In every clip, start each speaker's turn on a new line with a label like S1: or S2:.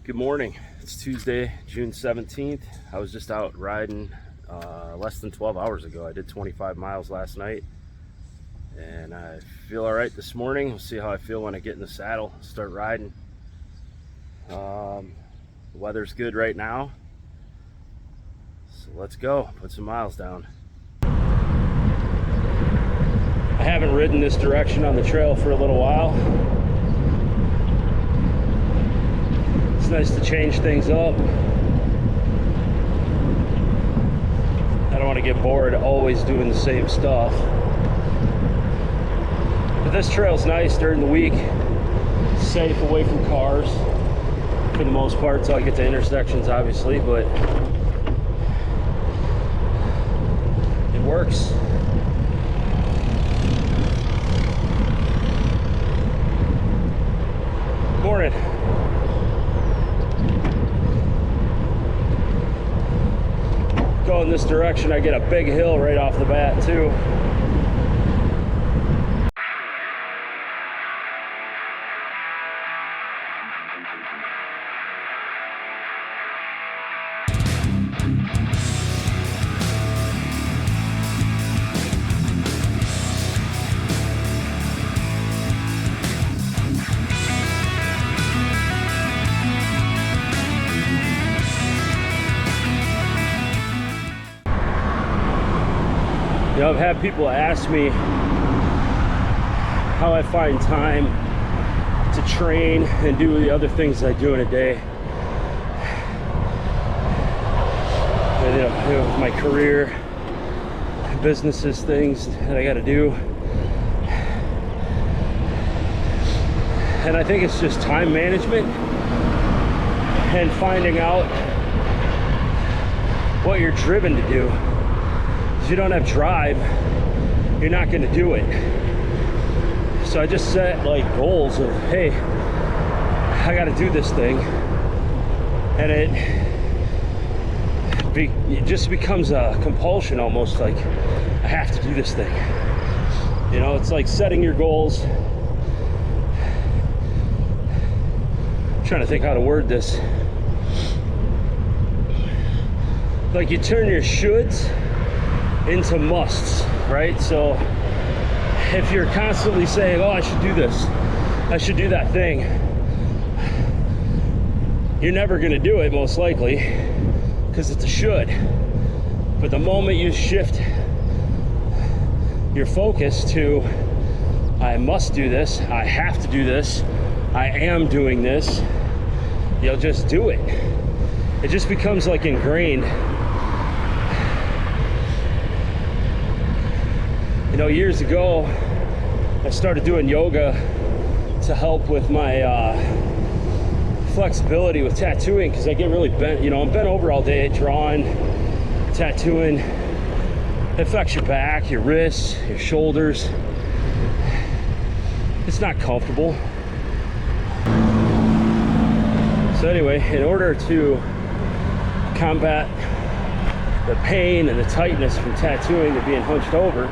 S1: Good morning. It's Tuesday, June 17th. I was just out riding less than 12 hours ago. I did 25 miles last night and I feel all right this morning. We'll see how I feel when I get in the saddle, start riding. The weather's good right now, so let's go, put some miles down. I haven't ridden this direction on the trail for a little while. It's nice to change things up. I don't want to get bored always doing the same stuff. But this trail's nice during the week. Safe, away from cars for the most part, so I get to intersections obviously, but it works. Morning. Going this direction, I get a big hill right off the bat too. You know, I've had people ask me how I find time to train and do the other things I do in a day. You know, my career, businesses, things that I got to do. And I think it's just time management and finding out what you're driven to do. If you don't have drive, you're not going to do it. So I just set like goals of, hey, I got to do this thing, and it just becomes a compulsion, almost like I have to do this thing. You know, it's like setting your goals. I'm trying to think how to word this. Like you turn your shoulds into musts, right? So if you're constantly saying, oh, I should do this, I should do that thing, you're never going to do it, most likely, because it's a should. But the moment you shift your focus to, I must do this, I have to do this, I am doing this, you'll just do it. It just becomes like ingrained. You know, years ago, I started doing yoga to help with my flexibility with tattooing, because I get really bent. You know, I'm bent over all day, drawing, tattooing. It affects your back, your wrists, your shoulders. It's not comfortable. So anyway, in order to combat the pain and the tightness from tattooing and being hunched over,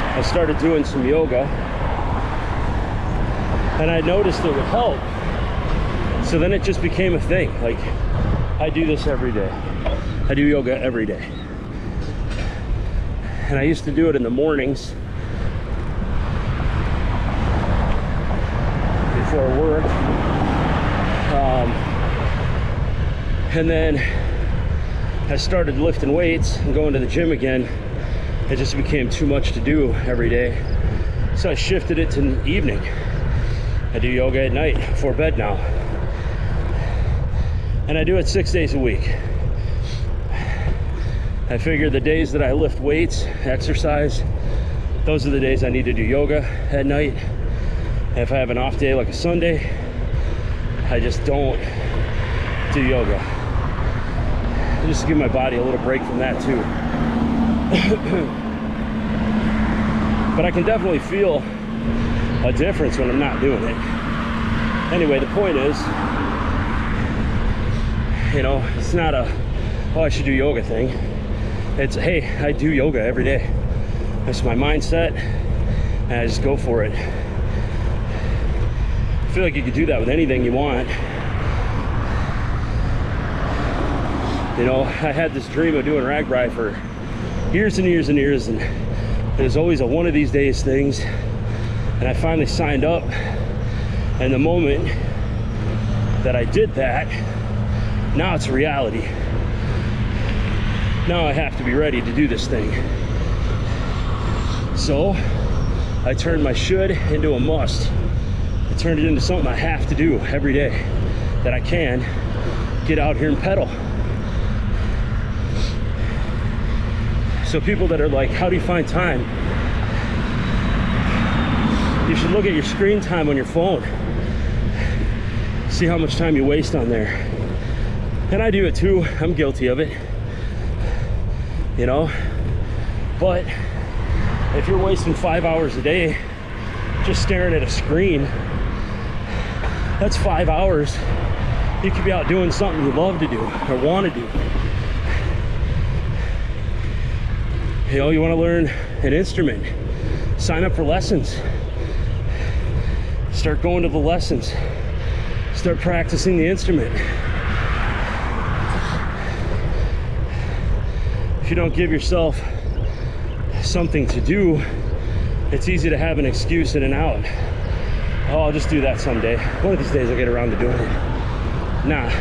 S1: I started doing some yoga, and I noticed it would help. So then it just became a thing. Like, I do this every day. I do yoga every day. And I used to do it in the mornings before work. And then I started lifting weights and going to the gym again. It just became too much to do every day. So I shifted it to the evening. I do yoga at night before bed now. And I do it 6 days a week. I figure the days that I lift weights, exercise, those are the days I need to do yoga at night. And if I have an off day like a Sunday, I just don't do yoga. Just to give my body a little break from that too. But I can definitely feel a difference when I'm not doing it. Anyway, the point is, you know, it's not a, oh, I should do yoga thing. It's, hey, I do yoga every day. That's my mindset, and I just go for it. I feel like you could do that with anything you want. You know, I had this dream of doing Ragbrai for years and years and years, and there's always a one of these days things, and I finally signed up, and the moment that I did that, now it's a reality. Now I have to be ready to do this thing. So I turned my should into a must. I turned it into something I have to do every day, that I can get out here and pedal. So people that are like, how do you find time? You should look at your screen time on your phone. See how much time you waste on there. And I do it too, I'm guilty of it. You know? But if you're wasting 5 hours a day just staring at a screen, that's 5 hours. You could be out doing something you love to do or want to do. You know, you want to learn an instrument, sign up for lessons. Start going to the lessons. Start practicing the instrument. If you don't give yourself something to do, it's easy to have an excuse in and out. Oh, I'll just do that someday. One of these days I'll get around to doing it. Nah,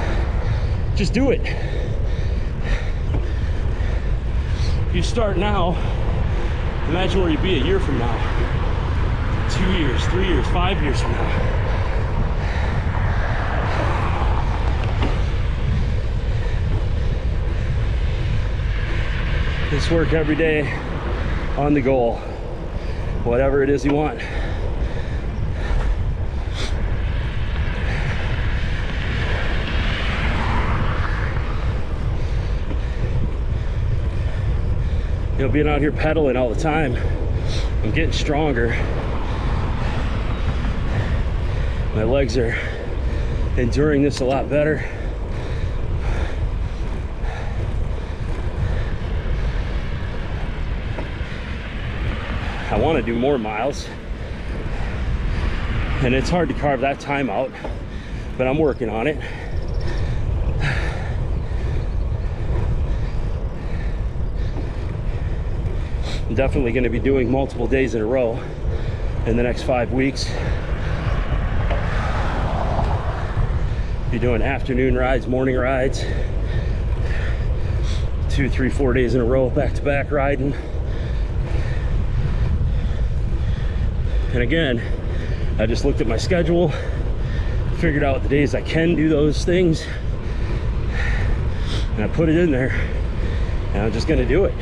S1: just do it. You start now, imagine where you'd be a year from now, 2 years, 3 years, 5 years from now. Just work every day on the goal, whatever it is you want. You know, being out here pedaling all the time, I'm getting stronger. My legs are enduring this a lot better. I want to do more miles, and it's hard to carve that time out, but I'm working on it. I'm definitely going to be doing multiple days in a row in the next 5 weeks. Be doing afternoon rides, morning rides, 2, 3, 4 days in a row, back-to-back riding. And again, I just looked at my schedule, figured out the days I can do those things, and I put it in there, and I'm just going to do it.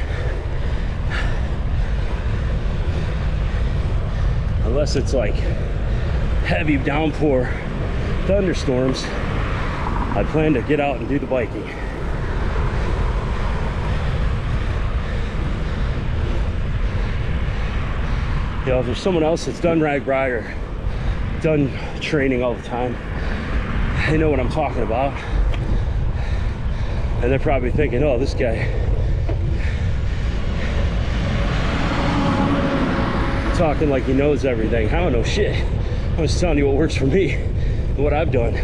S1: Unless it's like heavy downpour, thunderstorms, I plan to get out and do the biking. You know, if there's someone else that's done Ragbrai or done training all the time, they know what I'm talking about. And they're probably thinking, oh, this guy talking like he knows everything. I don't know shit. I'm just telling you what works for me and what I've done.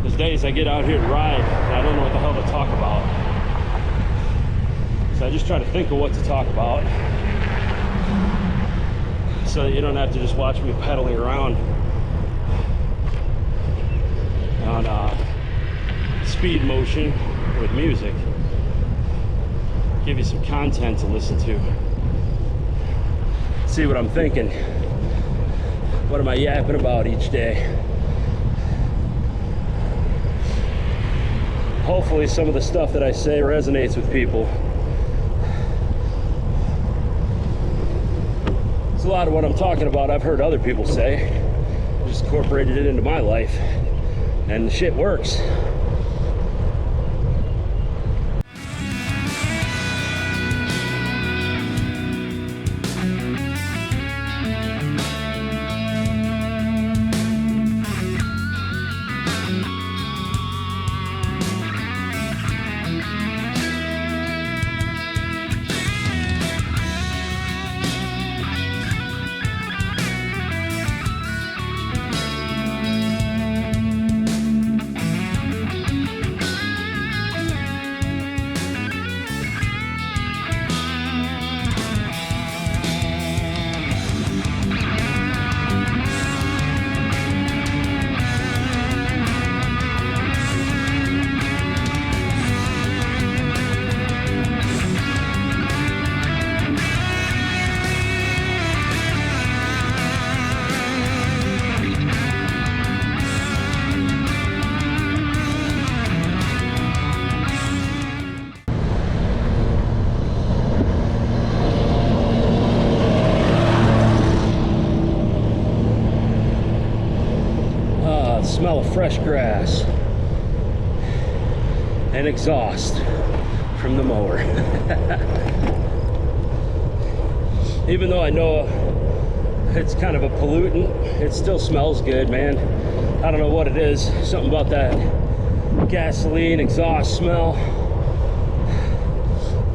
S1: There's days I get out here to ride and I don't know what the hell to talk about. So I just try to think of what to talk about, so that you don't have to just watch me pedaling around on speed motion with music. Give you some content to listen to. See what I'm thinking. What am I yapping about each day? Hopefully some of the stuff that I say resonates with people. It's a lot of what I'm talking about I've heard other people say. Just incorporated it into my life, and the shit works. smell of fresh grass and exhaust from the mower. Even though I know it's kind of a pollutant, it still smells good, man. I don't know what it is, something about that gasoline exhaust smell.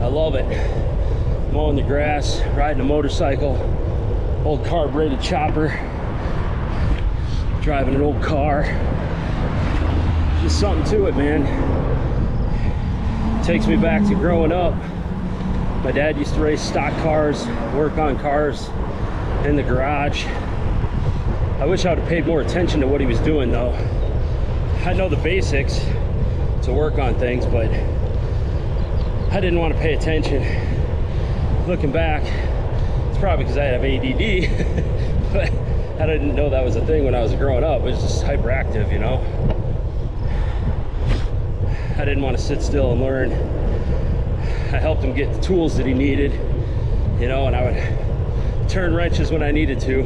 S1: I love it. Mowing the grass, riding a motorcycle, old carbureted chopper, driving an old car. Just something to it, man. Takes me back to growing up. My dad used to race stock cars, work on cars in the garage. I wish I would have paid more attention to what he was doing though. I know the basics to work on things, but I didn't want to pay attention. Looking back, it's probably because I have ADD, but I didn't know that was a thing when I was growing up. It was just hyperactive, you know. I didn't want to sit still and learn. I helped him get the tools that he needed, you know, and I would turn wrenches when I needed to,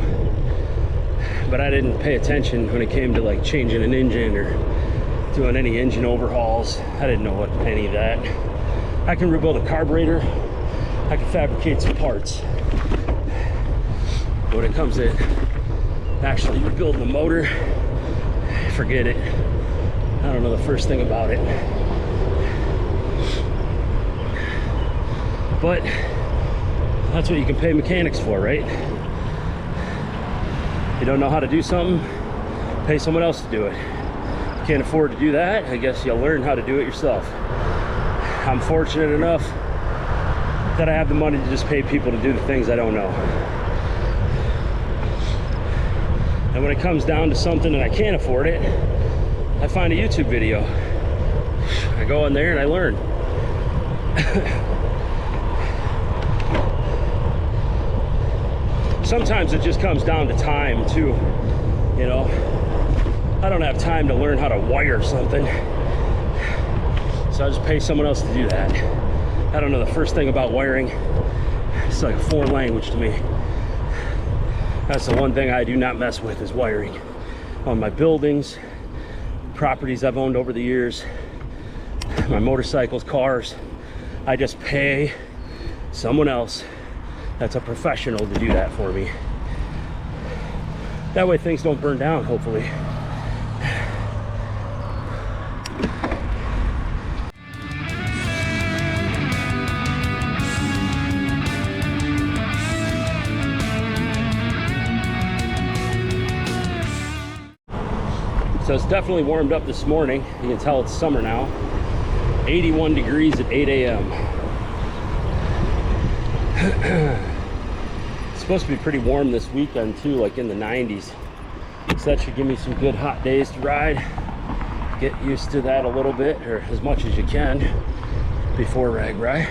S1: but I didn't pay attention when it came to like changing an engine or doing any engine overhauls. I didn't know what any of that. I can rebuild a carburetor, I can fabricate some parts. But when it comes to actually rebuilding the motor, forget it. I don't know the first thing about it. But that's what you can pay mechanics for, right? You don't know how to do something, pay someone else to do it. You can't afford to do that, I guess you'll learn how to do it yourself. I'm fortunate enough that I have the money to just pay people to do the things I don't know. And when it comes down to something and I can't afford it, I find a YouTube video. I go in there and I learn. Sometimes it just comes down to time too, you know. I don't have time to learn how to wire something, so I just pay someone else to do that. I don't know the first thing about wiring. It's like a foreign language to me. That's the one thing I do not mess with, is wiring. On my buildings, properties I've owned over the years, my motorcycles, cars, I just pay someone else that's a professional to do that for me. That way things don't burn down, hopefully. So it's definitely warmed up this morning. You can tell it's summer now. 81 degrees at 8 a.m. It's supposed to be pretty warm this weekend too, like in the 90s. So that should give me some good hot days to ride. Get used to that a little bit, or as much as you can, before Ragbrai.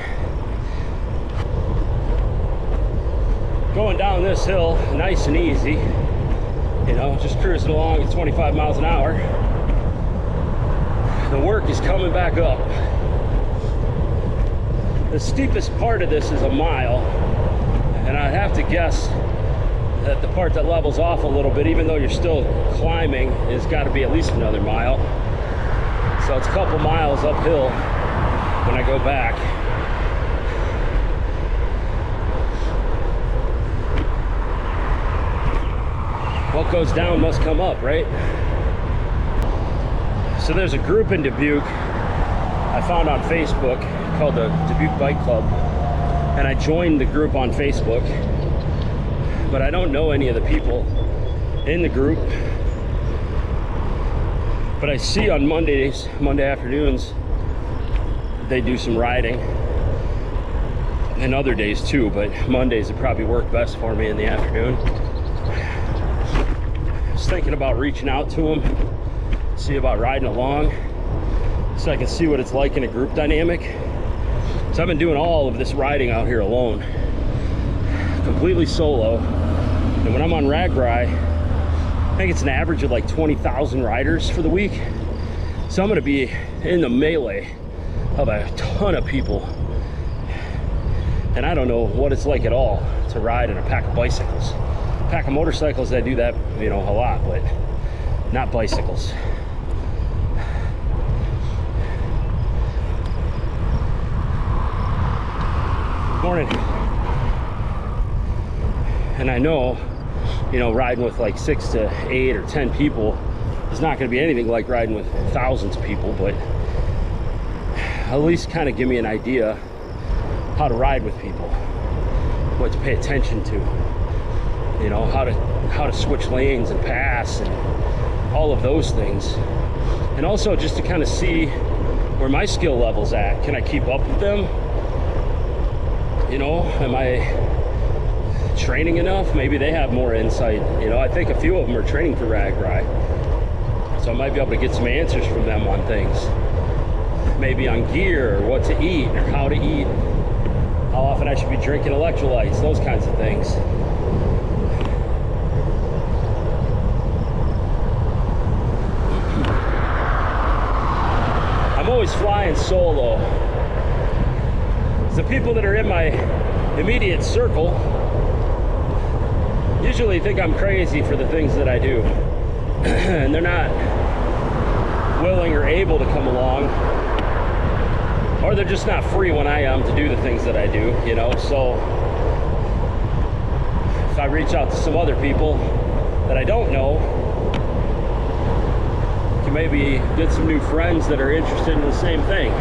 S1: Going down this hill, nice and easy. You know, just cruising along at 25 miles an hour. The work is coming back up. The steepest part of this is a mile, and I'd have to guess that the part that levels off a little bit, even though you're still climbing, has got to be at least another mile. So it's a couple miles uphill when I go back. What goes down must come up, right? So there's a group in Dubuque I found on Facebook called the Dubuque Bike Club, and I joined the group on Facebook, but I don't know any of the people in the group. But I see on Monday afternoons, they do some riding, and other days too, but Mondays would probably work best for me in the afternoon. Thinking about reaching out to them, see about riding along, so I can see what it's like in a group dynamic. So I've been doing all of this riding out here alone, completely solo. And when I'm on Ragbrai, I think it's an average of like 20,000 riders for the week. So I'm gonna be in the melee of a ton of people. And I don't know what it's like at all to ride in a pack of bicycles. Pack of motorcycles, I do that, you know, a lot, but not bicycles. Morning. And I know, you know, riding with like 6 to 8 or 10 people is not going to be anything like riding with thousands of people, but at least kind of give me an idea how to ride with people, what to pay attention to, you know, how to switch lanes and pass and all of those things. And also just to kind of see where my skill level's at. Can I keep up with them? You know, am I training enough? Maybe they have more insight. You know, I think a few of them are training for Ragbrai, so I might be able to get some answers from them on things. Maybe on gear, or what to eat, or how to eat, how often I should be drinking electrolytes, those kinds of things. I'm always flying solo. The people that are in my immediate circle usually think I'm crazy for the things that I do, and they're not willing or able to come along, or they're just not free when I am to do the things that I do, you know. So if I reach out to some other people that I don't know, I can maybe get some new friends that are interested in the same thing.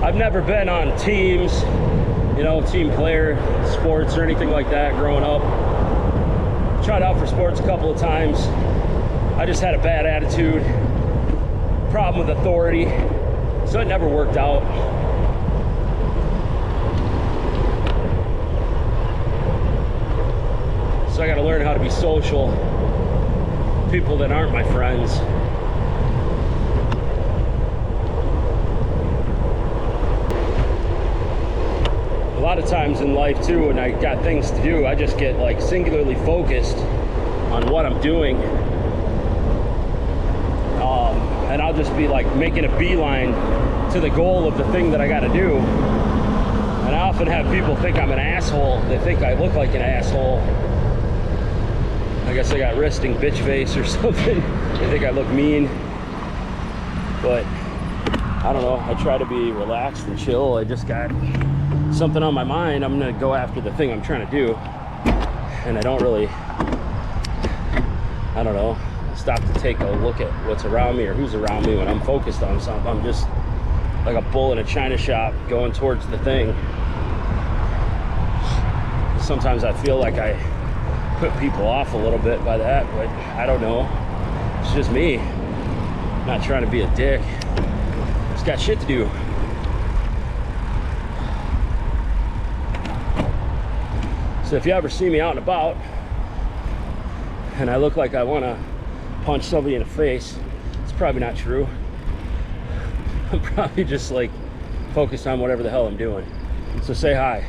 S1: I've never been on teams, you know, team player sports or anything like that growing up. Tried out for sports a couple of times. I just had a bad attitude, problem with authority, so it never worked out. So I got to learn how to be social, people that aren't my friends. A lot of times in life too, when I got things to do, I just get like singularly focused on what I'm doing, and I'll just be like making a beeline to the goal of the thing that I got to do. And I often have people think I'm an asshole. They think I look like an asshole. I guess I got resting bitch face or something. They think I look mean, but I don't know. I try to be relaxed and chill. I just got something on my mind. I'm gonna go after the thing I'm trying to do, and I don't really, I don't know, stop to take a look at what's around me or who's around me when I'm focused on something. I'm just like a bull in a china shop going towards the thing. Sometimes I feel like I put people off a little bit by that, but I don't know, it's just me. I'm not trying to be a dick, just got shit to do. So if you ever see me out and about and I look like I want to punch somebody in the face, it's probably not true. I'm probably just like focused on whatever the hell I'm doing. So say hi.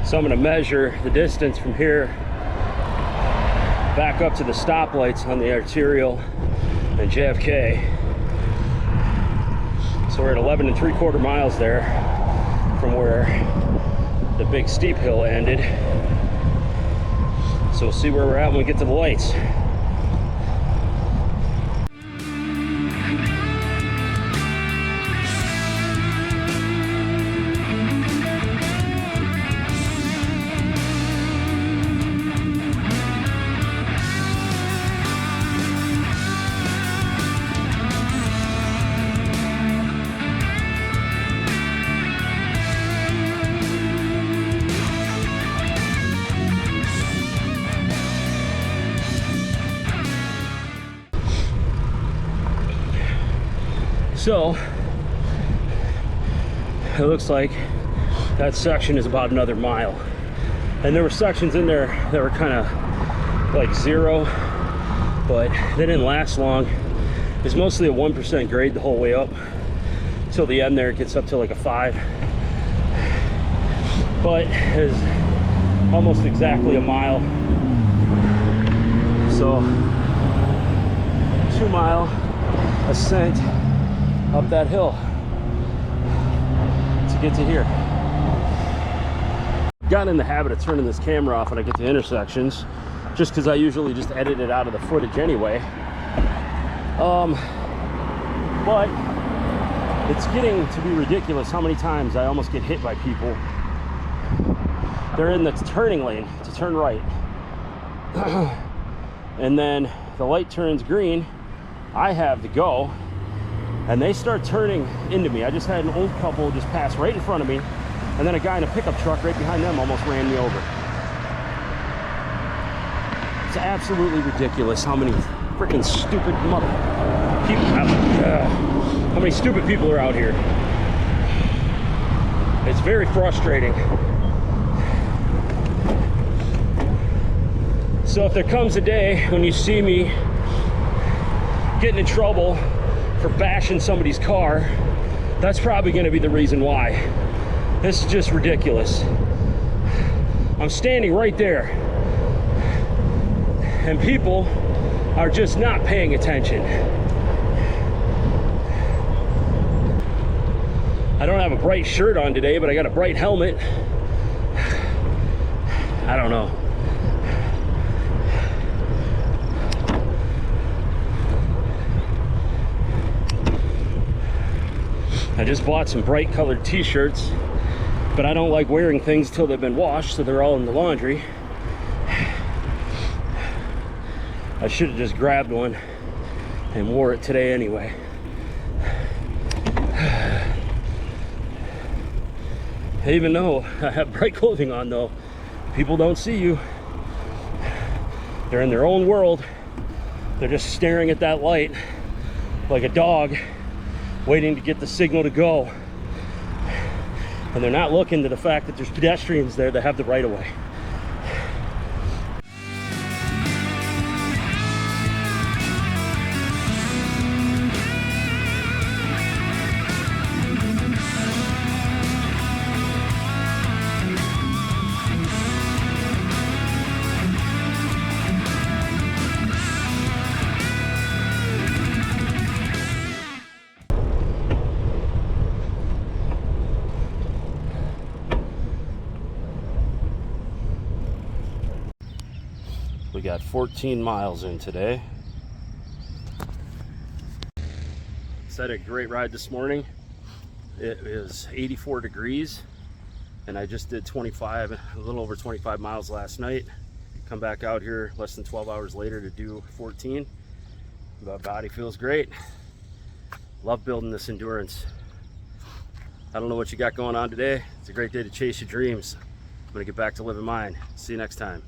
S1: So I'm going to measure the distance from here back up to the stoplights on the arterial and JFK. So we're at 11 3/4 miles there from where the big steep hill ended. So we'll see where we're at when we get to the lights. So it looks like that section is about another mile, and there were sections in there that were kind of like 0, but they didn't last long. It's mostly a 1% grade the whole way up till the end there. It gets up to like a 5, but it's almost exactly a mile. So 2-mile ascent up that hill to get to here. gotten in the habit of turning this camera off when I get to intersections, just because I usually just edit it out of the footage anyway. But it's getting to be ridiculous how many times I almost get hit by people. They're in the turning lane to turn right. And then the light turns green, I have to go, and they start turning into me. I just had an old couple just pass right in front of me, and then a guy in a pickup truck right behind them almost ran me over. It's absolutely ridiculous how many freaking stupid people, how many stupid people are out here. It's very frustrating. So if there comes a day when you see me getting in trouble for bashing somebody's car, that's probably going to be the reason why. This is just ridiculous. I'm standing right there, and people are just not paying attention. I don't have a bright shirt on today, but I got a bright helmet. I don't know. I just bought some bright colored t-shirts, but I don't like wearing things till they've been washed, so they're all in the laundry. I should have just grabbed one and wore it today anyway. Even though I have bright clothing on though, people don't see you. They're in their own world. They're just staring at that light like a dog waiting to get the signal to go. And they're not looking to the fact that there's pedestrians there that have the right of way. We got 14 miles in today. So I had a great ride this morning. It was 84 degrees, and I just did a little over 25 miles last night. Come back out here less than 12 hours later to do 14. My body feels great. Love building this endurance. I don't know what you got going on today. It's a great day to chase your dreams. I'm gonna get back to living mine. See you next time.